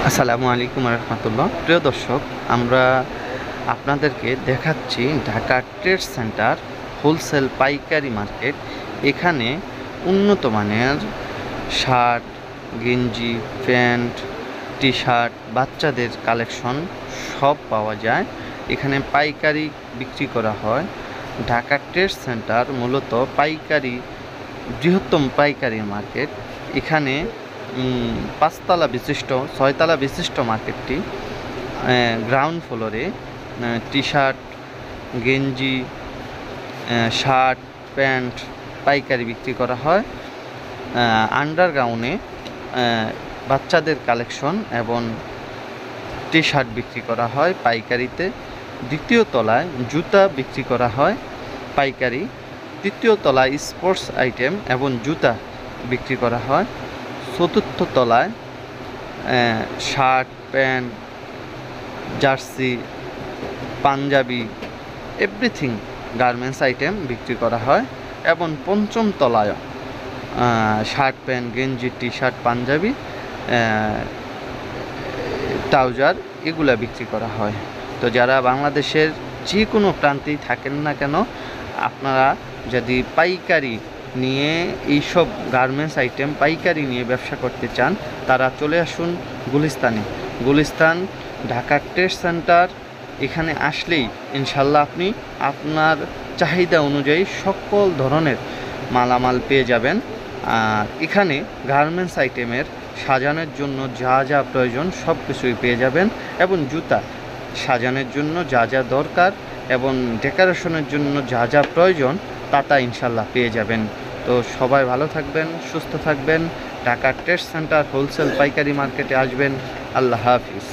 আসসালামু আলাইকুম রহমতুল্লাহ। প্রিয় দর্শক, আমরা আপনাদেরকে দেখাচ্ছি ঢাকা ট্রেড সেন্টার হোলসেল পাইকারি মার্কেট। এখানে উন্নত মানের শার্ট, গেঞ্জি, প্যান্ট, টি শার্ট, বাচ্চাদের কালেকশন সব পাওয়া যায়। এখানে পাইকারি বিক্রি করা হয়। ঢাকা ট্রেড সেন্টার মূলত পাইকারি, বৃহত্তম পাইকারি মার্কেট। এখানে 6তলা বিশিষ্ট মার্কেটটি গ্রাউন্ড ফ্লোরে টি শার্ট, গেঞ্জি, শার্ট, প্যান্ট পাইকারি বিক্রি করা হয়। আন্ডারগ্রাউন্ডে বাচ্চাদের কালেকশন এবং টি শার্ট বিক্রি করা হয় পাইকারিতে। দ্বিতীয় তলায় জুতা বিক্রি করা হয় পাইকারি। তৃতীয় তলায় স্পোর্টস আইটেম এবং জুতা বিক্রি করা হয়। চতুর্থ তলায় shirt, pant, jersey, panjabi, everything garments item বিক্রি করা হয়। এবং পঞ্চম তলায় শার্ট, প্যান্ট, গেঞ্জি, টি শার্ট, পাঞ্জাবি, ট্রাউজার এগুলা বিক্রি করা হয়। তো যারা বাংলাদেশের যে কোনো প্রান্তেই থাকেন না কেন, আপনারা যদি পাইকারি নিয়ে এইসব গার্মেন্টস আইটেম পাইকারি নিয়ে ব্যবসা করতে চান, তারা চলে আসুন গুলিস্তান ঢাকা ট্রেড সেন্টার। এখানে আসলেই ইনশাল্লাহ আপনি আপনার চাহিদা অনুযায়ী সকল ধরনের মালামাল পেয়ে যাবেন। আর এখানে গার্মেন্টস আইটেমের সাজানোর জন্য যা যা প্রয়োজন সব কিছুই পেয়ে যাবেন। এবং জুতা সাজানোর জন্য যা যা দরকার এবং ডেকোরেশনের জন্য যা যা প্রয়োজন তা ইনশাল্লাহ পেয়ে যাবেন। তো সবাই ভালো থাকবেন, সুস্থ থাকবেন। ঢাকা ট্রেড সেন্টার হোলসেল পাইকারি মার্কেটে আসবেন। আল্লাহ হাফিজ।